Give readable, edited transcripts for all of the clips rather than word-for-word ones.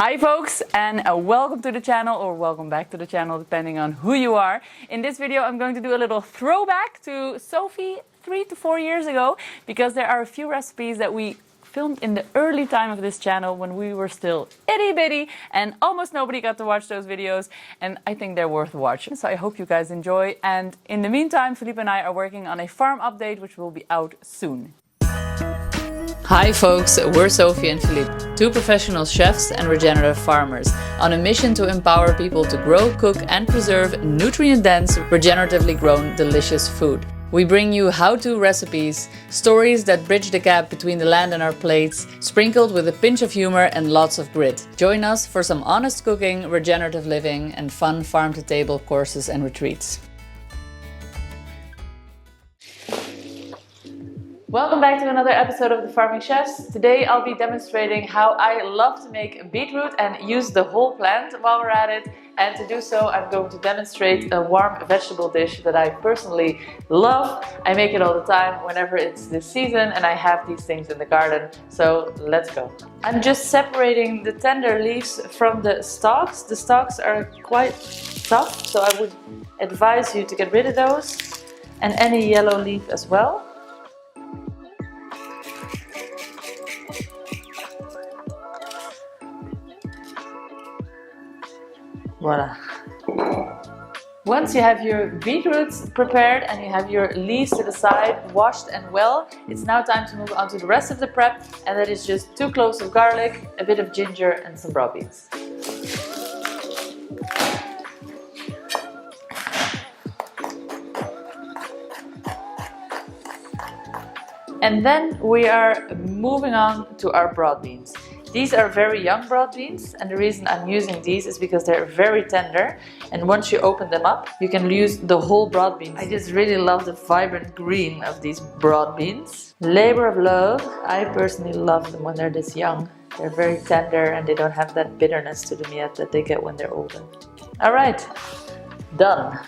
Hi folks, and welcome to the channel, or welcome back to the channel depending on who you are. In this video I'm going to do a little throwback to Sophie 3 to 4 years ago, because there are a few recipes that we filmed in the early time of this channel when we were still itty bitty and almost nobody got to watch those videos, and I think they're worth watching. So I hope you guys enjoy, and in the meantime Philippe and I are working on a farm update which will be out soon. Hi folks, we're Sophie and Philippe, two professional chefs and regenerative farmers, on a mission to empower people to grow, cook and preserve nutrient-dense, regeneratively grown, delicious food. We bring you how-to recipes, stories that bridge the gap between the land and our plates, sprinkled with a pinch of humor and lots of grit. Join us for some honest cooking, regenerative living and fun farm-to-table courses and retreats. Welcome back to another episode of The Farming Chefs. Today I'll be demonstrating how I love to make beetroot and use the whole plant while we're at it. And to do so, I'm going to demonstrate a warm vegetable dish that I personally love. I make it all the time whenever it's this season and I have these things in the garden. So let's go. I'm just separating the tender leaves from the stalks. The stalks are quite tough, so I would advise you to get rid of those, and any yellow leaf as well. Voila. Once you have your beetroots prepared and you have your leaves to the side, washed and well, it's now time to move on to the rest of the prep, and that is just 2 cloves of garlic, a bit of ginger and some broad beans. And then we are moving on to our broad beans. These are very young broad beans, and the reason I'm using these is because they're very tender, and once you open them up you can use the whole broad beans. I just really love the vibrant green of these broad beans. Labor of love. I personally love them when they're this young. They're very tender and they don't have that bitterness to them yet that they get when they're older. Alright, done.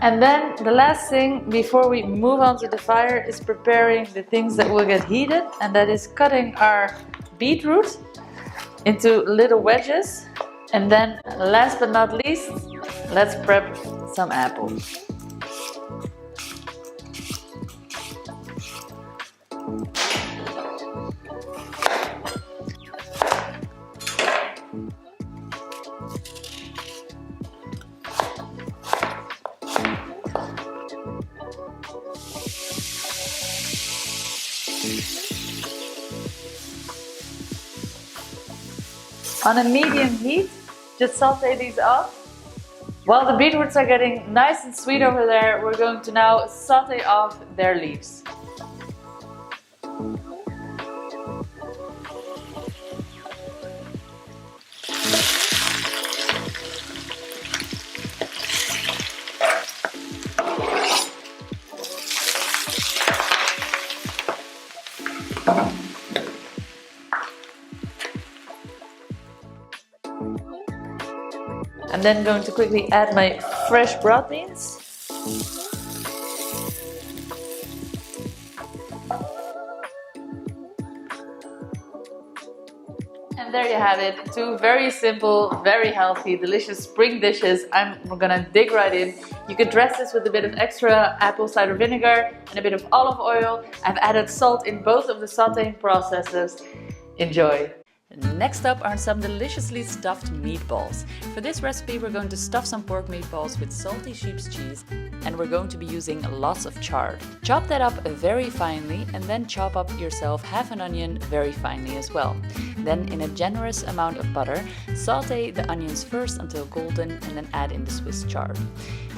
And then the last thing before we move on to the fire is preparing the things that will get heated, and that is cutting our beetroot into little wedges. And then last but not least, let's prep some apples. On a medium heat, just saute these off. While the beetroots are getting nice and sweet over there, we're going to now saute off their leaves. I'm then going to quickly add my fresh broad beans. And there you have it, 2 very simple, very healthy, delicious spring dishes. We're gonna dig right in. You could dress this with a bit of extra apple cider vinegar and a bit of olive oil. I've added salt in both of the sauteing processes. Enjoy! Next up are some deliciously stuffed meatballs. For this recipe we're going to stuff some pork meatballs with salty sheep's cheese, and we're going to be using lots of chard. Chop that up very finely, and then chop up yourself half an onion very finely as well. Then in a generous amount of butter, saute the onions first until golden, and then add in the Swiss chard.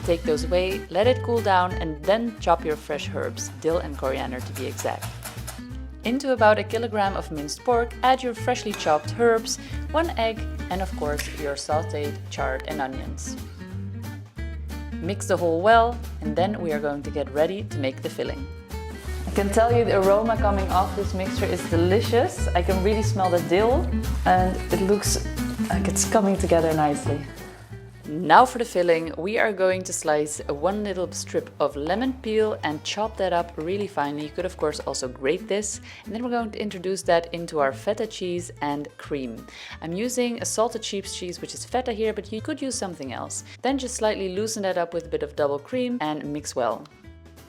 Take those away, let it cool down, and then chop your fresh herbs, dill and coriander to be exact. Into about 1 kilogram of minced pork, add your freshly chopped herbs, 1 egg, and of course your sauteed chard and onions. Mix the whole well, and then we are going to get ready to make the filling. I can tell you the aroma coming off this mixture is delicious. I can really smell the dill, and it looks like it's coming together nicely. Now for the filling, we are going to slice one little strip of lemon peel and chop that up really finely. You could of course also grate this, and then we're going to introduce that into our feta cheese and cream. I'm using a salted sheep's cheese, which is feta here, but you could use something else. Then just slightly loosen that up with a bit of double cream and mix well.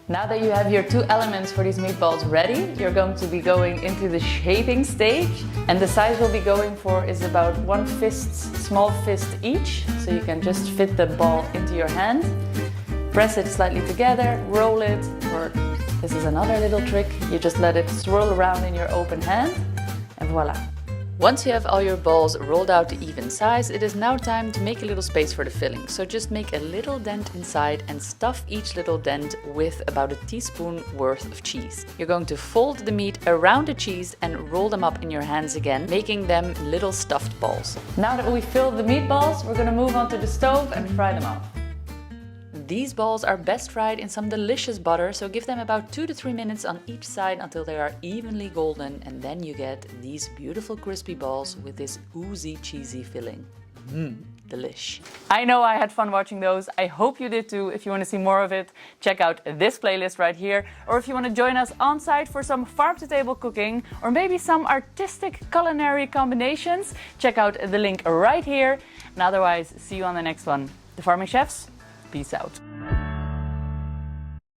Now that you have your two elements for these meatballs ready, you're going to be going into the shaping stage. And the size we'll be going for is about one fist, small fist each. So you can just fit the ball into your hand. Press it slightly together, roll it, or this is another little trick. You just let it swirl around in your open hand, and voila. Once you have all your balls rolled out to even size, it is now time to make a little space for the filling. So just make a little dent inside and stuff each little dent with about a teaspoon worth of cheese. You're going to fold the meat around the cheese and roll them up in your hands again, making them little stuffed balls. Now that we've filled the meatballs, we're going to move on to the stove and fry them up. These balls are best fried in some delicious butter, so give them about 2 to 3 minutes on each side until they are evenly golden, and then you get these beautiful crispy balls with this oozy cheesy filling. Delish. I know I had fun watching those. I hope you did too. If you want to see more of it, check out this playlist right here. Or if you want to join us on site for some farm-to-table cooking, or maybe some artistic culinary combinations, check out the link right here. And otherwise, see you on the next one. The Farming Chefs, peace out.